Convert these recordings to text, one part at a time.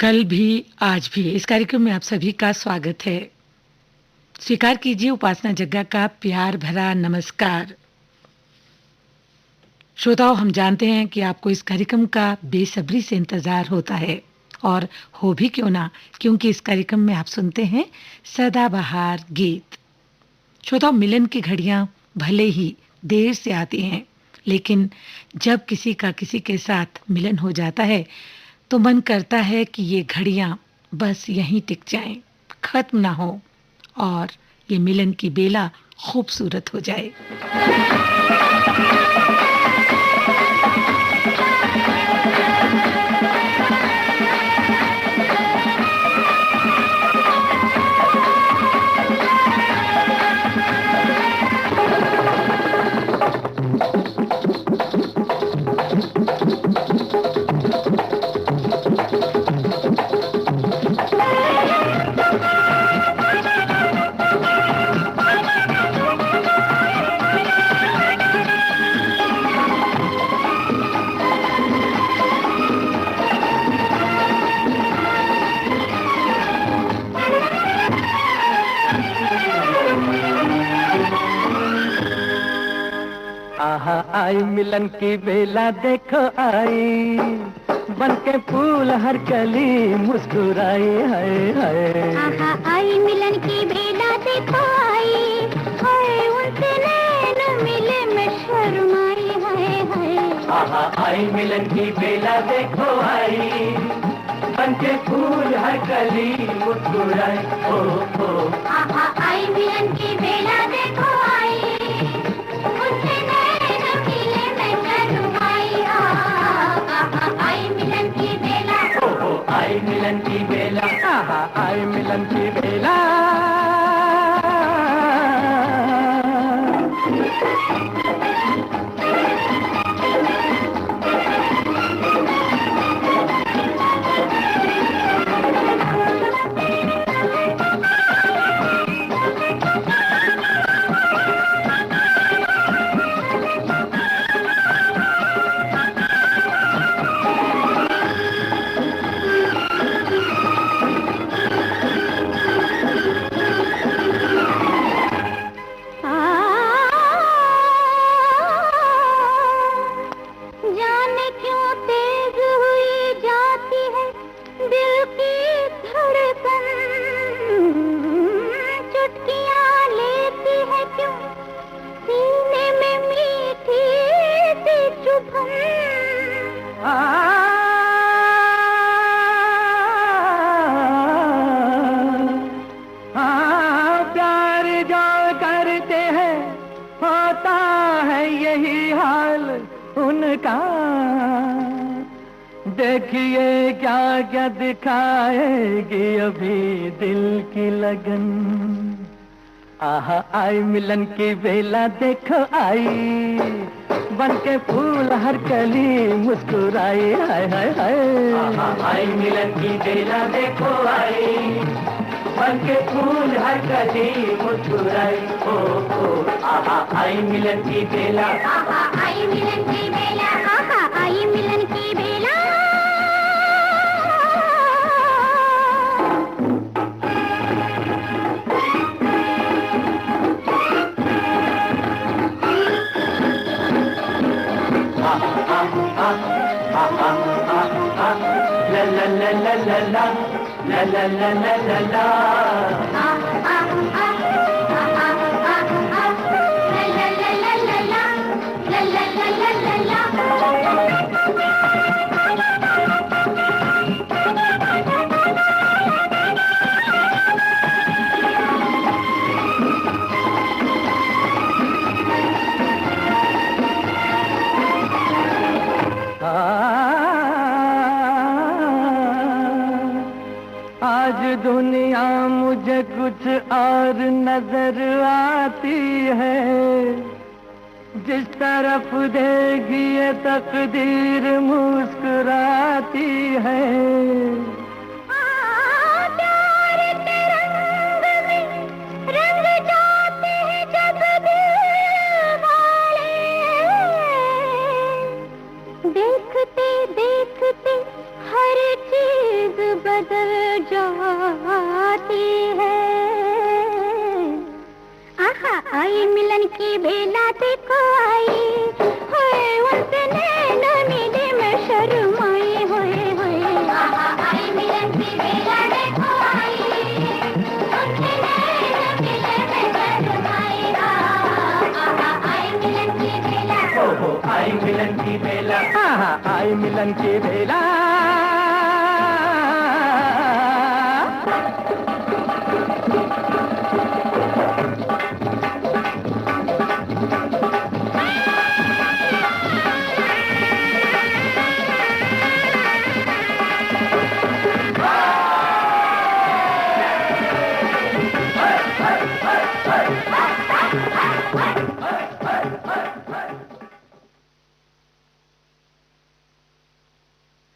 कल भी आज भी इस कार्यक्रम में आप सभी का स्वागत है। स्वीकार कीजिए उपासना जग्गा का प्यार भरा नमस्कार। श्रोताओं, हम जानते हैं कि आपको इस कार्यक्रम का बेसब्री से इंतजार होता है, और हो भी क्यों ना, क्योंकि इस कार्यक्रम में आप सुनते हैं सदाबहार गीत। श्रोताओं, मिलन की घड़ियां भले ही देर से आती हैं, लेकिन जब किसी का किसी के साथ मिलन हो जाता है तो मन करता है कि ये घड़ियां बस यहीं टिक जाएं, खत्म ना हो, और ये मिलन की बेला खूबसूरत हो जाए। आहा आई मिलन की बेला देखो आई, बन के फूल हर कली मुस्कुराई है है। आहा आई मिलन की बेला देखो आई, हाय उनसे नैन मिले मैं शर्माई है है। आहा आई मिलन की बेला देखो आई, बन के फूल हर कली मुस्कुराई ओ ओ। आहा आई मिलन की बेला देखो आई, उनसे नैन मिले मैं शर्माई। आहा आई मिलन की बेला, ओ आई मिलन की बेला, आहा आई मिलन की बेला। जाने क्यों तेज हुई जाती है दिल की धड़कन, चुटकियां लेती है क्यों सीने में मीठी सी चुभन। प्यार जो करते हैं होता है यही हाल उनका, देखिए क्या क्या दिखाएगी अभी दिल की लगन। आहा आई मिलन की बेला देखो आई, बन के फूल हर कली मुस्कुराई हाय हाय हाय। आहा आई मिलन की बेला देखो आई, बन के फूल हर कली मुस्कुराई ओ ओ। आहा आई मिलन की बेला, आहा आई मिलन की बेला, आहा आई मिलन की बेला। ला ला ला ला ला ला ला ला ला ला ला ला। आज दुनिया मुझे कुछ और नजर आती है, जिस तरफ देखिए तकदीर मुस्कुराती है। प्यार के रंग में रंग जाते हैं जब दिल वाले, देखते देखते हर चीज बदल आई मिलन की बेला।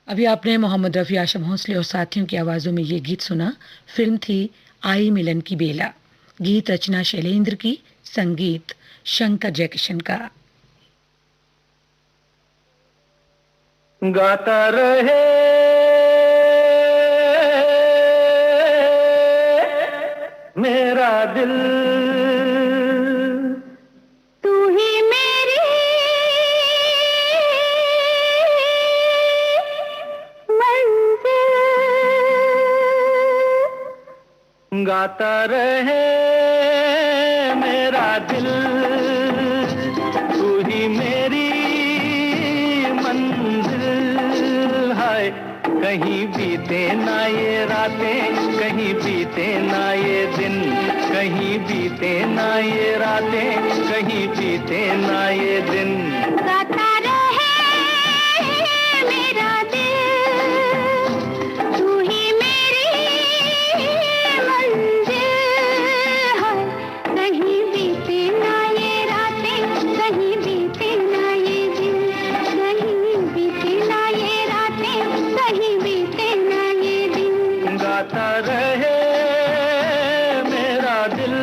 अभी आपने मोहम्मद रफ़ी, आशा भोसले और साथियों की आवाज़ों में ये गीत सुना। फिल्म थी आई मिलन की बेला। गीत रचना शैलेंद्र की, संगीत शंकर जयकिशन का। गाता रहे मेरा दिल, तू ही मेरी मंजिल। गाता रहे मेरा दिल, तू ही मेरी मंजिल। हाय कहीं बीते ना ये रातें, कहीं बीते ना ये दिन, कहीं बीते ना ये रातें, कहीं बीते ना ये दिन। गाता रहे मेरा दिल, तू ही मेरी मंजिल। हाय कहीं बीते ना ये रातें, कहीं बीते ना ये दिन, कहीं बीते ना ये रातें, कहीं बीते ना ये दिन। गाता रहे मेरा दिल।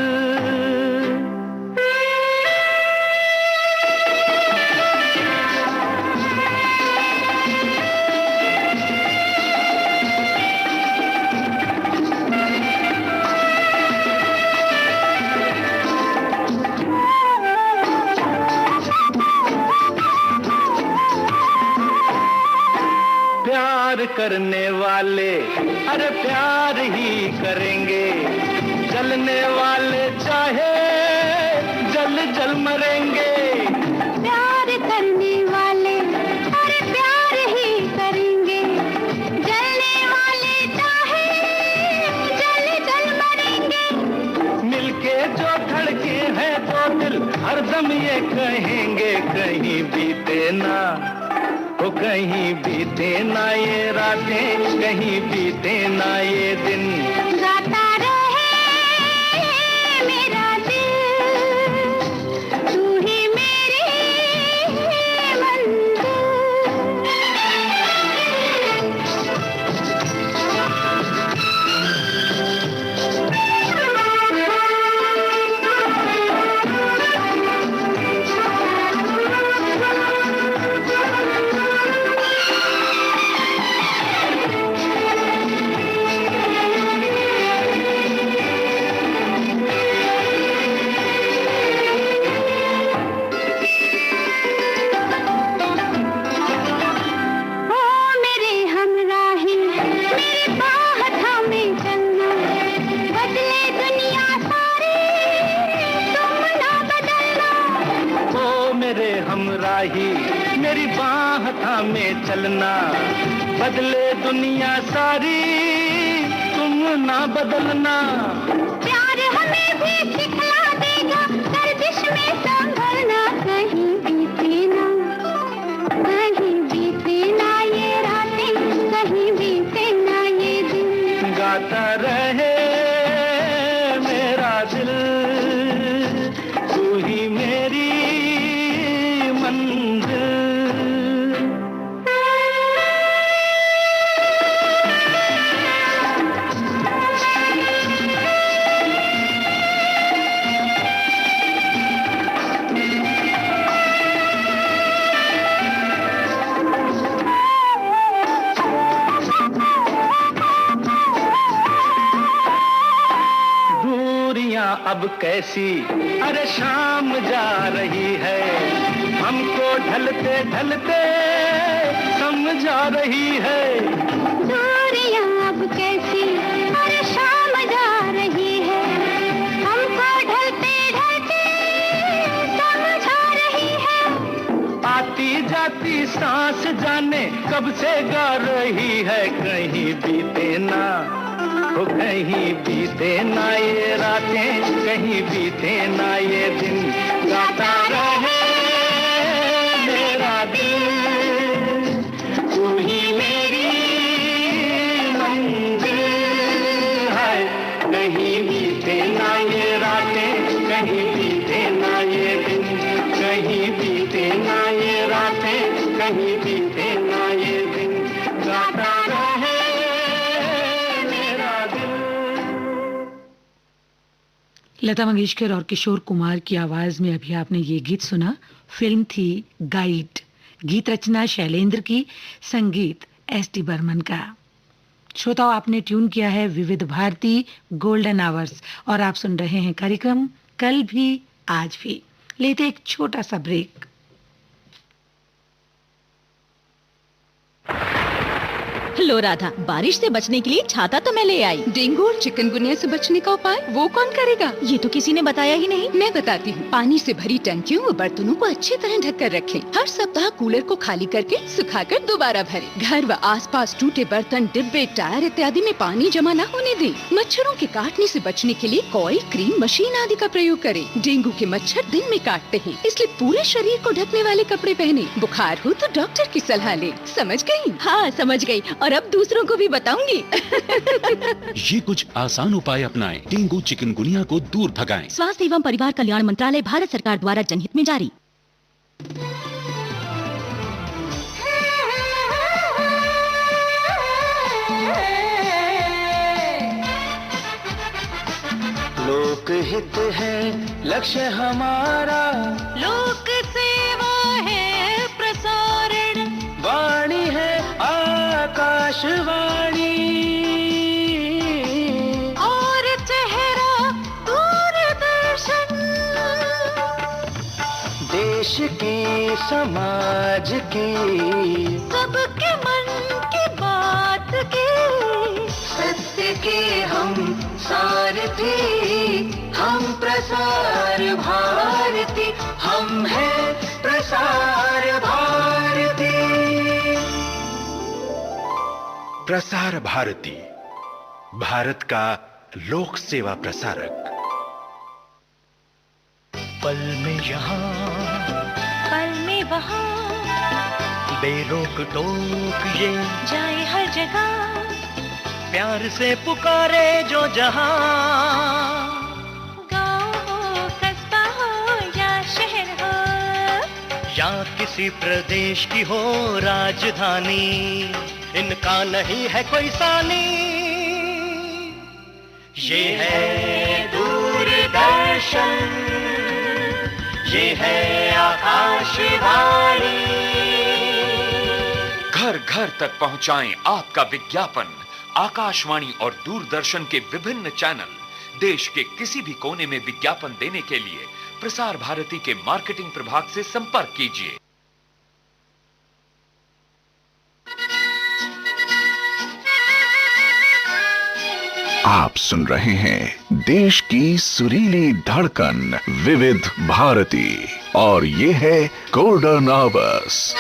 प्यार करने वाले अरे प्यार ही करेंगे, जलने वाले चाहे जल जल मरेंगे। प्यार करने वाले अरे प्यार ही करेंगे, जलने वाले चाहे जल जल मरेंगे। मिलके जो धड़के हैं तो दिल हरदम ये कहेंगे, कहीं बीते ना ओ कहीं बीते ना ये रातें, कहीं बीते ना ये दिन। गाता रहे मेरा दिल, तू ही मेरी हमराही मेरी बाह थामे चलना, बदले दुनिया सारी तुम ना बदलना। प्यार हमें भी सिखला देगा, गर्दिश में संभलना, कहीं बीते ना, कहीं बीते ना ये रातें, कहीं बीते ना ये दिन। गाता रहे मेरा दिल, तू ही मेरी मंजिल। अब कैसी अरे शाम जा रही है, हमको ढलते ढलते समझा रही है। दूरियां अब कैसी अरे शाम जा रही है, हमको ढलते ढलते समझा रही है। आती जाती सांस जाने कब से गा रही है, कहीं बीते ना, हो कहीं बीते ना ये रातें, कहीं बीते ना ये दिन, गाता रहे मेरा दिल, तू ही मेरी मंजिल है। कहीं बीते ना ये रातें, कहीं बीते ना ये दिन, कहीं बीते ना ये रातें, कहीं बीते ना ये दिन, गाता रहे मेरा दिल। लता मंगेशकर और किशोर कुमार की आवाज में अभी आपने ये गीत सुना। फिल्म थी गाइड। गीत रचना शैलेंद्र की, संगीत एस.डी. बर्मन का। श्रोताओ, आपने ट्यून किया है विविध भारती गोल्डन आवर्स और आप सुन रहे हैं कार्यक्रम कल भी आज भी। लेते एक छोटा सा ब्रेक। लो राधा, बारिश से बचने के लिए छाता तो मैं ले आई। डेंगू और चिकनगुनिया से बचने का उपाय वो कौन करेगा? ये तो किसी ने बताया ही नहीं। मैं बताती हूँ। पानी से भरी टंकियों व बर्तनों को अच्छी तरह ढक कर रखें। हर सप्ताह कूलर को खाली करके सुखाकर दोबारा भरें। घर व आसपास टूटे बर्तन, डिब्बे, टायर इत्यादि में पानी जमा न होने दें। मच्छरों के काटने से बचने के लिए कॉइल, क्रीम, मशीन आदि का प्रयोग करें। डेंगू के मच्छर दिन में काटते हैं, इसलिए पूरे शरीर को ढकने वाले कपड़े पहने। बुखार हो तो डॉक्टर की सलाह ले। समझ गयी? हाँ, समझ गई और अब दूसरों को भी बताऊंगी। ये कुछ आसान उपाय अपनाएं, डेंगू चिकनगुनिया को दूर भगाएं। स्वास्थ्य एवं परिवार कल्याण मंत्रालय, भारत सरकार द्वारा जनहित में जारी। लोकहित है लक्ष्य हमारा, लोक सेवा है प्रसारण, वाणी है आकाशवाणी, और चेहरा दूरदर्शन। देश की समाज की, सबके मन की बात की, सत्य के हम सारथी, हम प्रसार भारती, हम हैं प्रसार भारती। प्रसार भारती, भारत का लोक सेवा प्रसारक। पल में यहाँ, पल में वहाँ, बेरोक टोक ये जाए हर जगह, प्यार से पुकारे जो जहाँ। गाँव हो, कस्बा हो या शहर हो, या किसी प्रदेश की हो राजधानी, इनका नहीं है कोई सानी। ये है दूरदर्शन, ये है आकाशवाणी। घर घर तक पहुंचाएं आपका विज्ञापन। आकाशवाणी और दूरदर्शन के विभिन्न चैनल। देश के किसी भी कोने में विज्ञापन देने के लिए प्रसार भारती के मार्केटिंग प्रभाग से संपर्क कीजिए। आप सुन रहे हैं देश की सुरीली धड़कन विविध भारती और ये है गोल्डन आवर्स।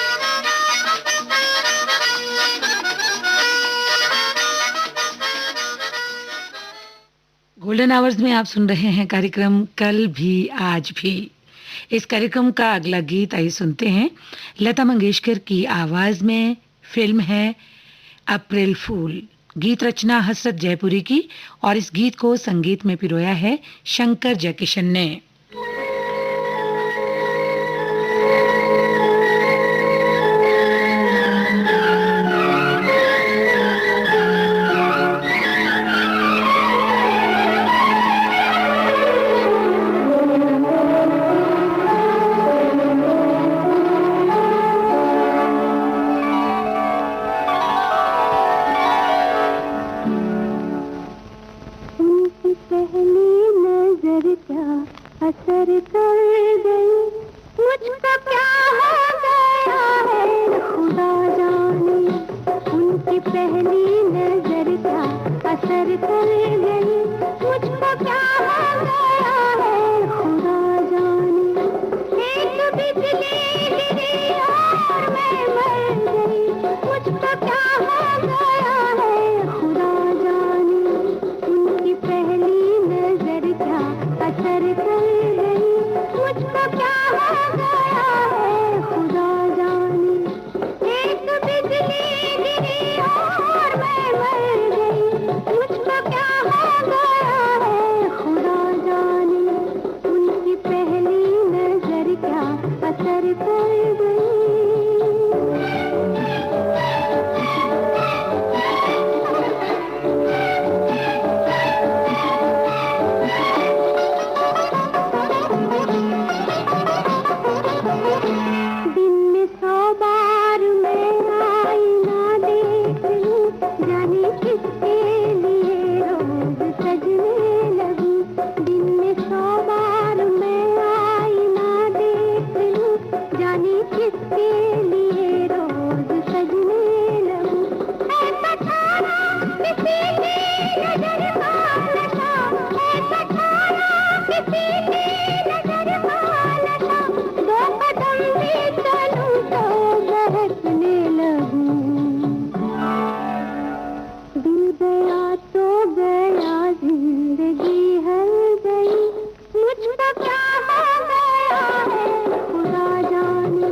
गोल्डन आवर्स में आप सुन रहे हैं कार्यक्रम कल भी आज भी। इस कार्यक्रम का अगला गीत आइए सुनते हैं। लता मंगेशकर की आवाज में। फिल्म है अप्रैल फूल। गीत रचना हसरत जयपुरी की और इस गीत को संगीत में पिरोया है शंकर जयकिशन ने। असर कर गई, मुझको क्या हो गया है खुदा जाने। उनकी पहली नजर क्या असर कर गई, मुझको क्या हो गया है खुदा जाने। एक बिजली गिरी और मैं मर गई, मुझको जाने किसके लिए रोज सजने लगी। दिन में 100 बार मैं आईना देख लूं, जाने किसके लिए रोज सजने लगूं। ऐसा ठाना किसी की नजर का नशा, ऐसा ठाना किसी की नजर का नशा, 2 कदम भी चलूं तो बहकने लगूं। दिल गया तो गया, जिंदगी हर गई, मुझको क्या हो गया है खुदा जाने।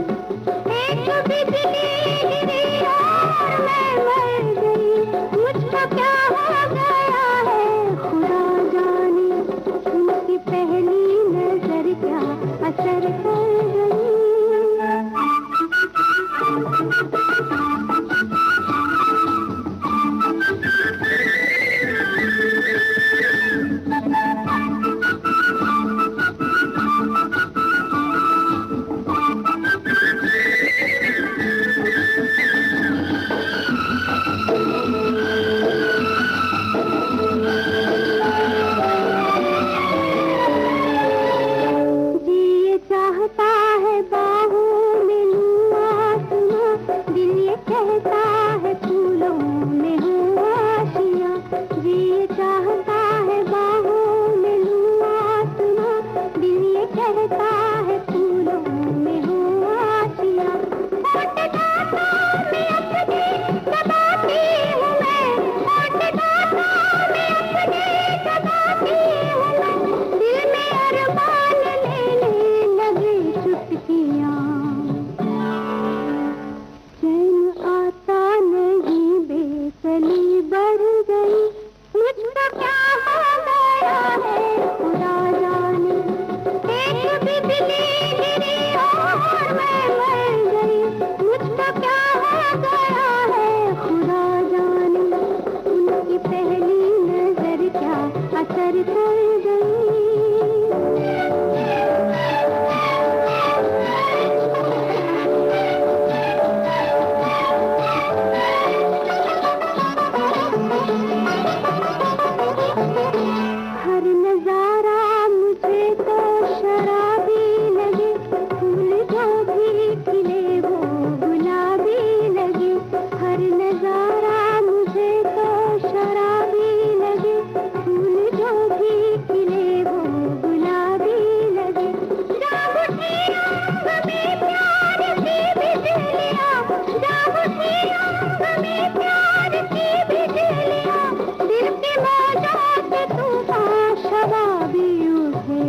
एक बिजली गिरी और मैं मर गई, मुझको क्या हो गया है खुदा जाने। उनकी पहली नजर क्या असर कर गई। जी ये चाहता है बाहों में लूं आसमां, दिल ये कहता है फूलों में हूँ आशियाँ। जी ये चाहता है बाहों में लूं आसमां, दिल ये कहता है फूलों में हूँ आशियाँ। होठ दांतों में अपने दबाती हूँ मैं, होठ दांतों में अपने दबाती हूँ मैं, दिल में अरमान लेने लगे चुटकियाँ। चैन आता नहीं, बेचैनी बढ़ गई, मुझको क्या हो गया है खुदा जाने। एक बिजली गिरी और मैं मर गई, मुझको क्या हो गया है खुदा जाने। उनकी पहली नजर क्या असर कर गई। हर नजारा मुझे तो शराबी लगे, फूल जो भी खिले वो गुलाबी लगे। हर नजारा मुझे तो शराबी लगे, फूल जो भी खिले वो गुलाबी लगे। जाग उठी आंख में प्यार की बिजलियाँ, जाग उठी आंख में प्यार की बिजलियाँ, दिल की मौजों से तूफान शराबी उठे।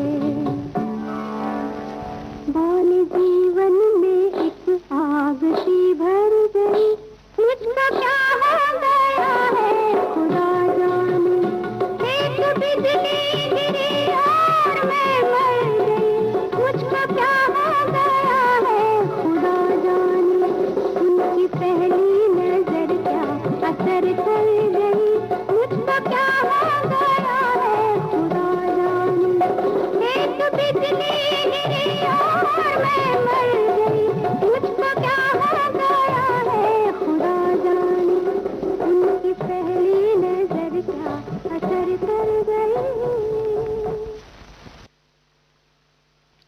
बाल जीवन में एक आग सी भर गई, मुझको क्या हो गया है खुदा जाने। एक बिजली गिरी और मैं मर गई, मुझको क्या हो गया है खुदा जाने। उनकी पहली नजर क्या असर कर गई, मुझको क्या हो गया है खुदा जाने। एक बिजली गिरी और मैं मर गई, मुझको क्या हो गया है खुदा जाने। उनकी पहली नजर क्या असर कर गई।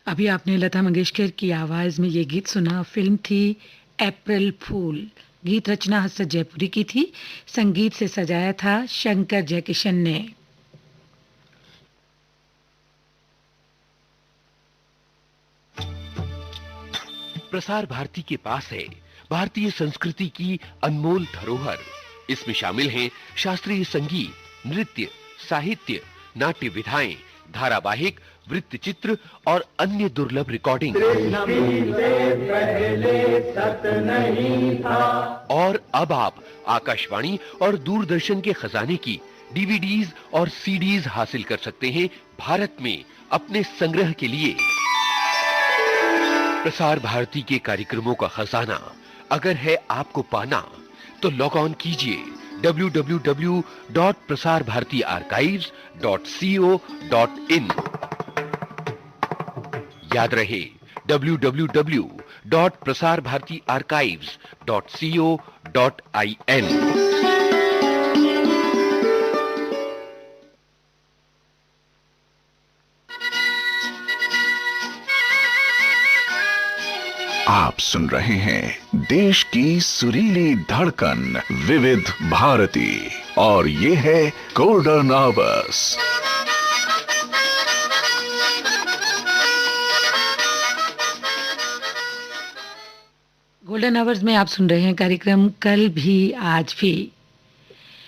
अभी आपने लता मंगेशकर की आवाज में ये गीत सुना। फिल्म थी अप्रैल फूल। गीत रचना हसरत जयपुरी की थी, संगीत से सजाया था शंकर जयकिशन ने। प्रसार भारती के पास है भारतीय संस्कृति की अनमोल धरोहर। इसमें शामिल हैं शास्त्रीय संगीत, नृत्य, साहित्य, नाट्य विधाएं, धारावाहिक, वृत्तचित्र और अन्य दुर्लभ रिकॉर्डिंग। और अब आप आकाशवाणी और दूरदर्शन के खजाने की डीवीडीज और सीडीज हासिल कर सकते हैं भारत में अपने संग्रह के लिए। प्रसार भारती के कार्यक्रमों का खजाना अगर है आपको पाना, तो लॉग ऑन कीजिए www.prasarbhartiarchives.co.in। याद रहे www.prasarbhartiarchives.co.in। सुन रहे हैं देश की सुरीली धड़कन विविध भारती और ये है गोल्डन आवर्स। गोल्डन आवर्स में आप सुन रहे हैं कार्यक्रम कल भी आज भी।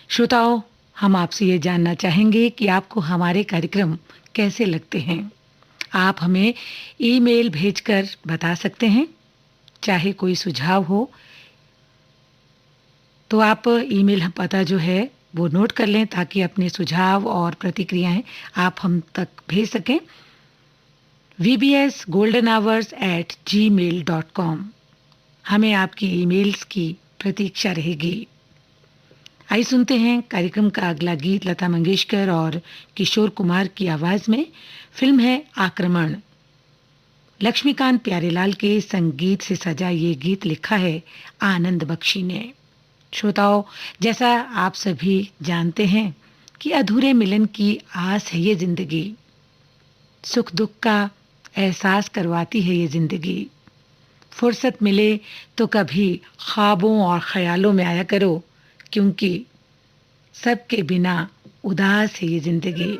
श्रोताओं, हम आपसे ये जानना चाहेंगे कि आपको हमारे कार्यक्रम कैसे लगते हैं। आप हमें ईमेल भेजकर बता सकते हैं। चाहे कोई सुझाव हो तो आप ईमेल पता जो है वो नोट कर लें ताकि अपने सुझाव और प्रतिक्रियाएं आप हम तक भेज सकें। vbsgoldenhours@gmail.com हमें आपकी ईमेल्स की प्रतीक्षा रहेगी। आइए सुनते हैं कार्यक्रम का अगला गीत लता मंगेशकर और किशोर कुमार की आवाज में। फिल्म है आक्रमण। लक्ष्मीकांत प्यारेलाल के संगीत से सजा ये गीत लिखा है आनंद बख्शी ने। श्रोताओं, जैसा आप सभी जानते हैं कि अधूरे मिलन की आस है ये जिंदगी। सुख दुख का एहसास करवाती है ये जिंदगी। फुर्सत मिले तो कभी ख्वाबों और ख्यालों में आया करो, क्योंकि सबके बिना उदास है ये जिंदगी।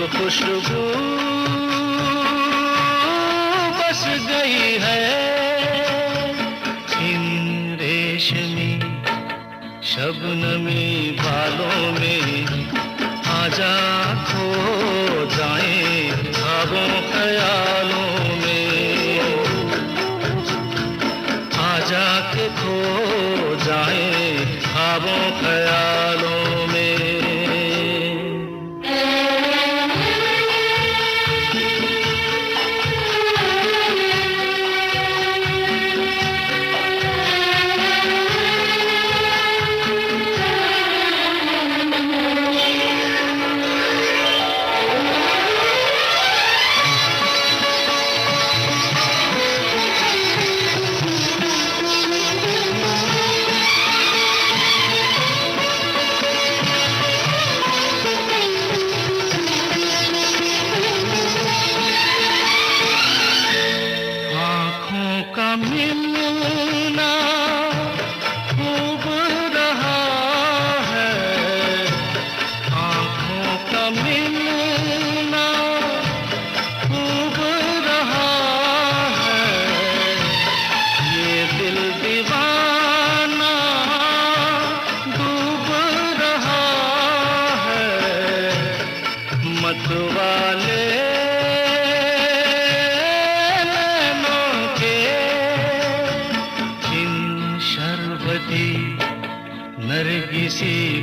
खुशबू बस गई है इन रेशमी शबनमी बालों में। आजा खो जाए ख्वाबों ख्यालों में, आजा के खो जाए ख्वाबों ख्यालों में।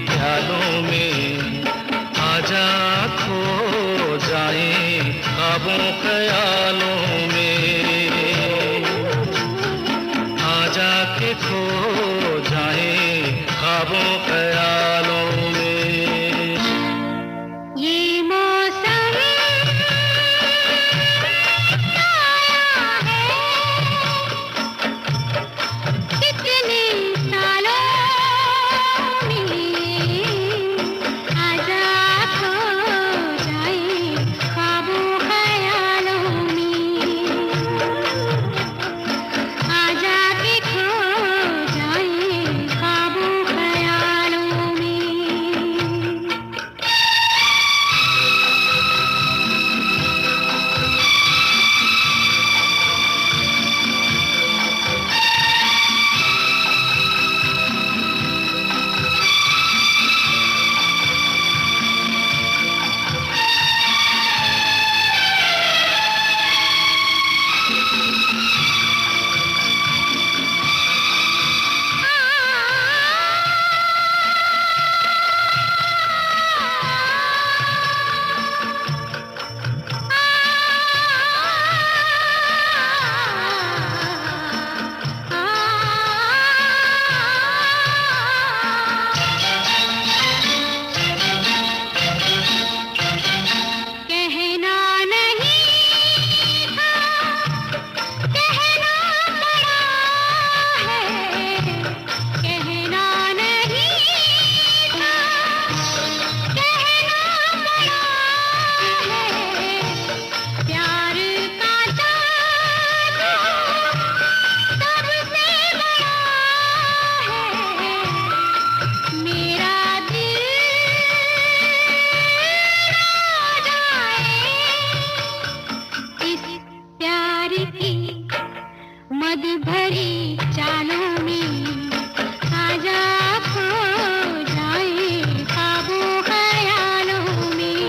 प्यालों में आजा खो जाए ख्वाबों ख्यालों में, आजा के खो जाए ख्वाबों ख्यालों में। ये मौसम आया है कितने सालों में, आजा खो जाए ख्वाबों ख्यालों में, आजा के खो जाए ख्वाबों ख्यालों में। कहना नहीं था, कहना पड़ा है, कहना नहीं था, कहना पड़ा है, प्यार का जादू सबसे बड़ा है, मेरा दिल इस प्यार की मद भरी चालों में, आजा खो जाए ख्वाबों ख्यालों में,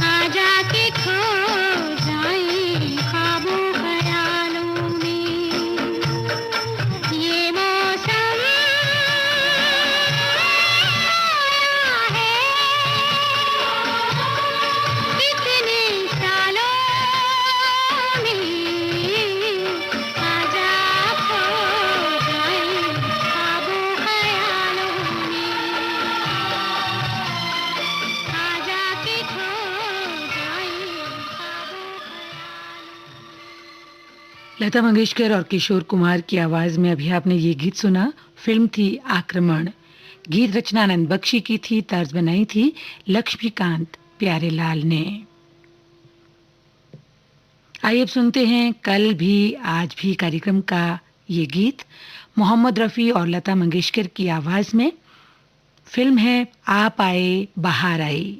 आजा के खो जाए ख्वाबों ख्यालों में। ये मौसम आया है कितने सालों में, आजा खो जाए ख्वाबों ख्यालों में, आजा के खो जाए ख्वाबों लता मंगेशकर और किशोर कुमार की आवाज में अभी आपने ये गीत सुना। फिल्म थी आक्रमण। गीत रचना आनंद बख्शी की थी, तर्ज बनाई थी लक्ष्मीकांत प्यारेलाल ने। आइए अब सुनते हैं कल भी आज भी कार्यक्रम का ये गीत मोहम्मद रफ़ी और लता मंगेशकर की आवाज में। फिल्म है आप आए बहार आई।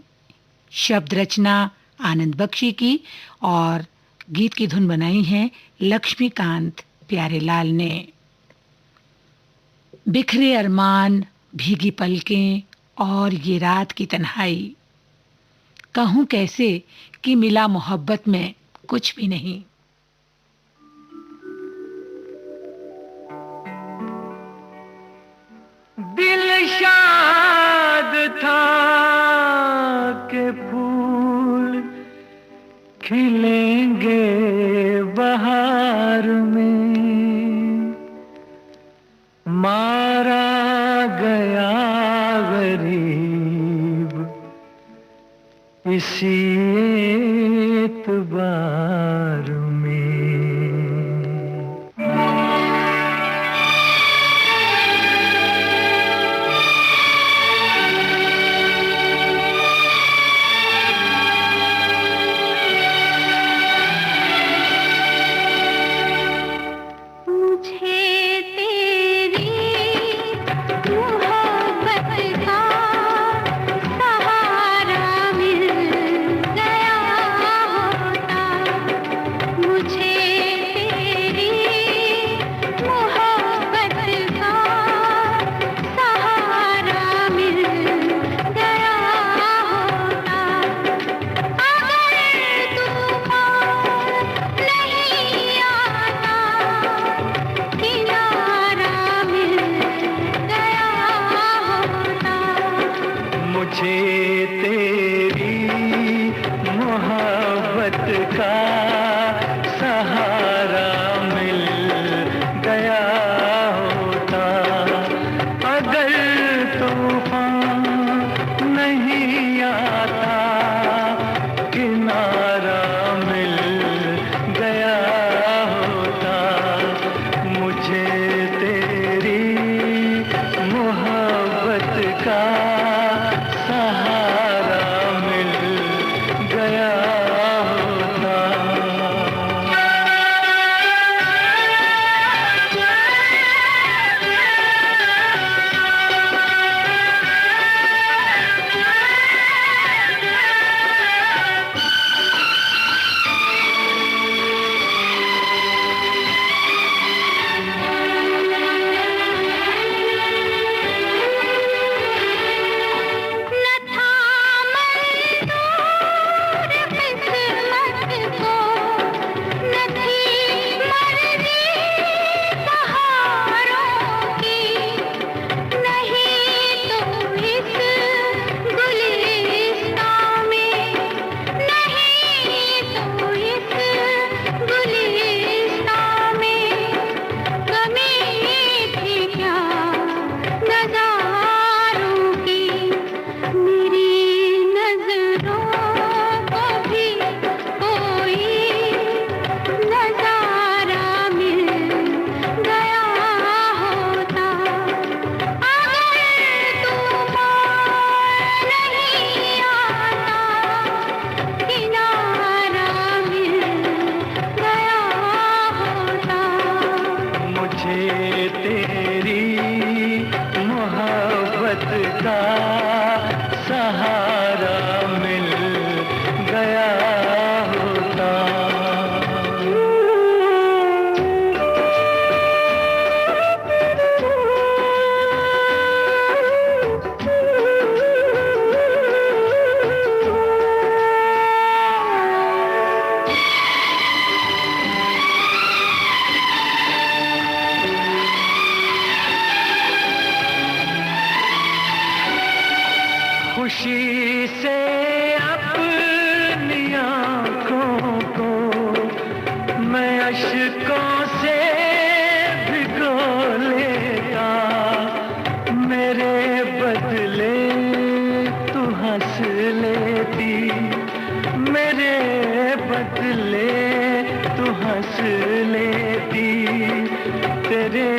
शब्द रचना आनंद बख्शी की और गीत की धुन बनाई है लक्ष्मीकांत प्यारेलाल ने। बिखरे अरमान, भीगी पलकें और ये रात की तन्हाई, कहूं कैसे कि मिला मोहब्बत में कुछ भी नहीं। दिल शाद था के फूल खिलेंगे बहार में, मारा गया गरीब इसी एतबार में। मुझे तेरी मोहब्बत का सहारा मिल गया होता, मुझे तेरी मोहब्बत का सहारा मिल गया होता, अगर तूफान नहीं आता, किनारा मिल गया होता, मुझे तेरी मोहब्बत का सहारा मिल गया होता। न था मंजूर किस्मत को, न थी मर्जी सहारों की, नहीं तो इस गुलिस्तां में, नहीं तो इस गुलिस्तां में कमी थी क्या नज़ारों की। मेरी नजरों को भी कोई नजारा मिल गया होता, अगर तूफान नहीं आता, किनारा मिल गया होता। मुझे तेरी मोहब्बत का सहारा मिल गया होता। खुशी से अपनी आँखों को मैं अश्कों से भिगो लेता, मेरे बदले तू हंस लेती, मेरे बदले तू हंस लेती, तेरे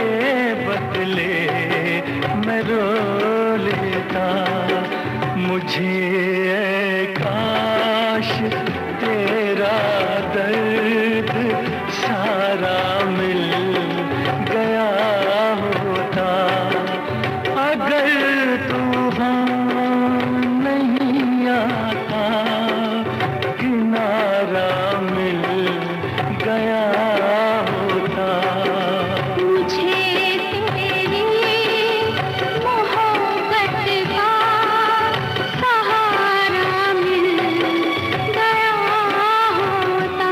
बदले मैं रो लेता। मुझे ऐ काश तेरा दर्द सारा मिल गया होता, अगर तूफान नहीं आता, किनारा मिल गया होता। मुझे तेरी मोहब्बत का सहारा मिल गया होता।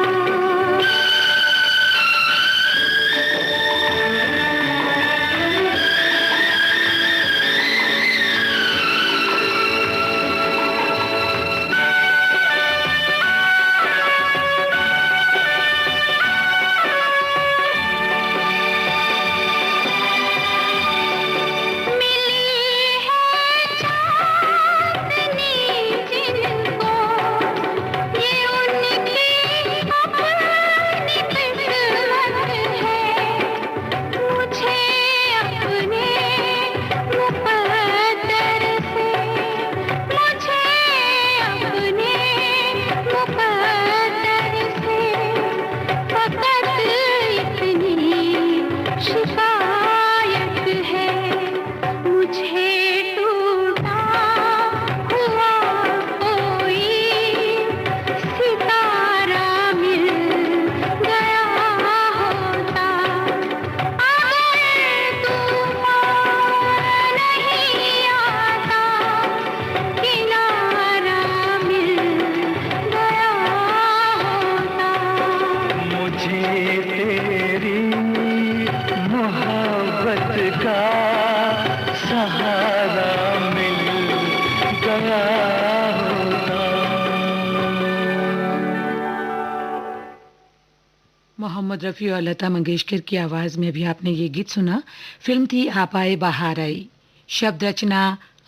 मोहम्मद रफ़ी और लता मंगेशकर की आवाज में अभी आपने ये गीत सुना। फिल्म थी आप आए बाहर आई। शब्द रचना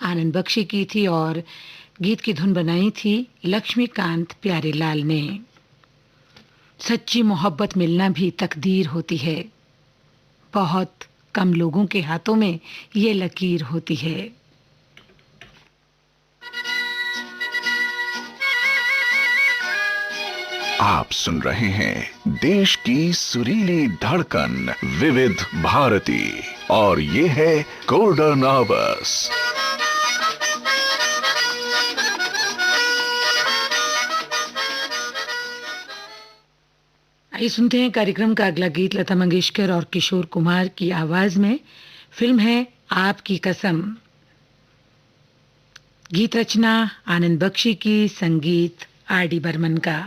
आनंद बख्शी की थी और गीत की धुन बनाई थी लक्ष्मीकांत प्यारेलाल ने। सच्ची मोहब्बत मिलना भी तकदीर होती है, बहुत कम लोगों के हाथों में ये लकीर होती है। आप सुन रहे हैं देश की सुरीली धड़कन विविध भारती और ये है गोल्डन आवर्स। आइए सुनते हैं कार्यक्रम का अगला गीत लता मंगेशकर और किशोर कुमार की आवाज में। फिल्म है आपकी कसम। गीत रचना आनंद बख्शी की, संगीत आर डी बर्मन का।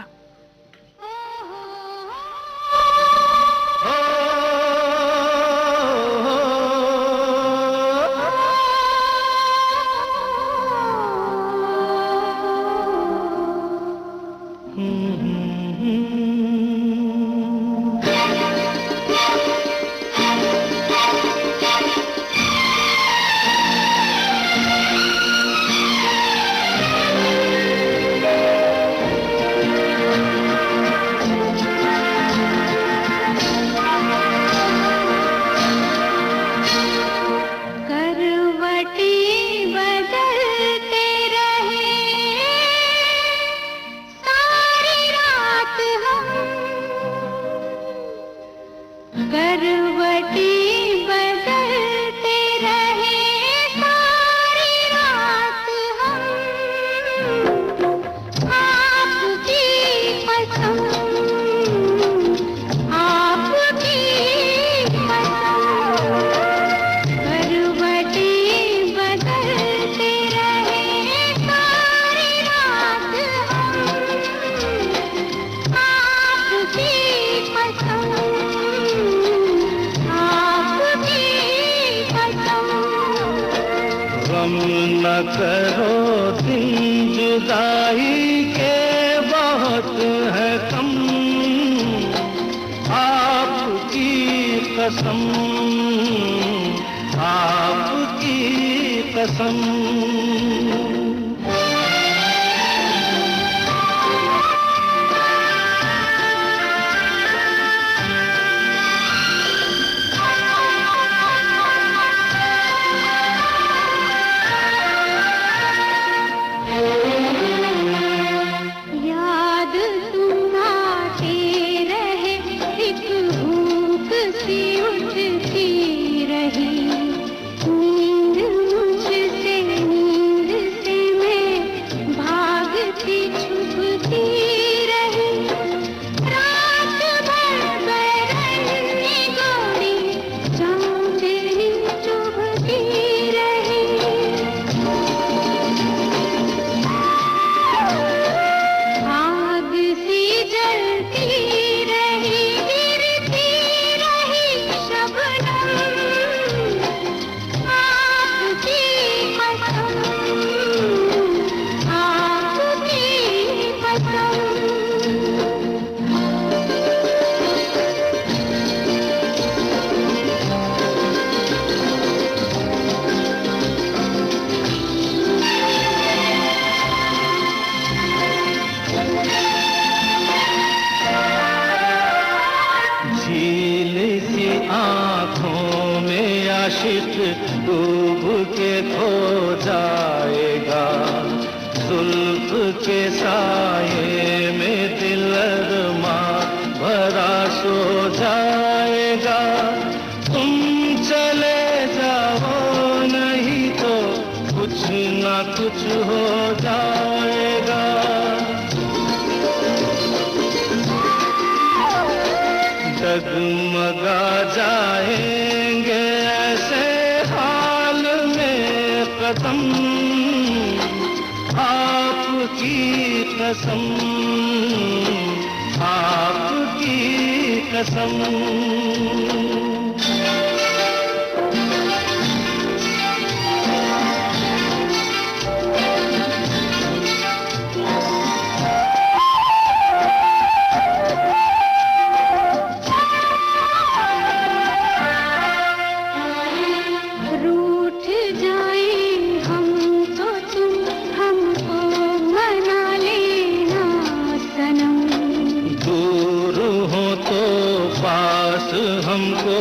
हमको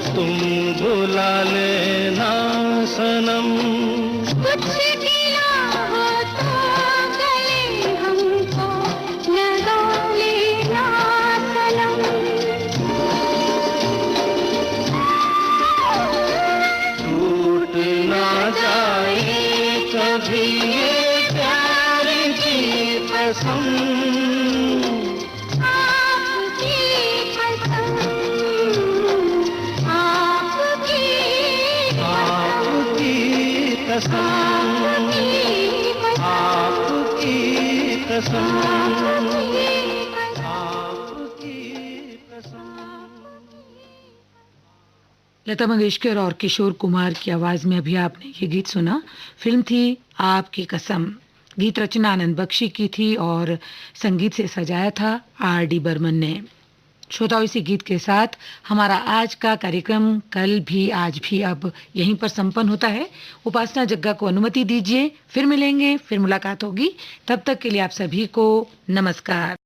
तुम भुला लेना सनम। कुछ गिला हो तो गले हमको लगा लेना सनम। टूट ना जाए कभी ये प्यार की कसम। आपकी कसम, आपकी आपकी कसम, आपकी कसम, आपकी कसम। लता मंगेशकर और किशोर कुमार की आवाज में अभी आपने ये गीत सुना। फिल्म थी आपकी कसम। गीत रचना आनंद बख्शी की थी और संगीत से सजाया था R.D. बर्मन ने। श्रोताओं, इसी गीत के साथ हमारा आज का कार्यक्रम कल भी आज भी अब यहीं पर संपन्न होता है। उपासना जग्गा को अनुमति दीजिए, फिर मिलेंगे, फिर मुलाकात होगी। तब तक के लिए आप सभी को नमस्कार।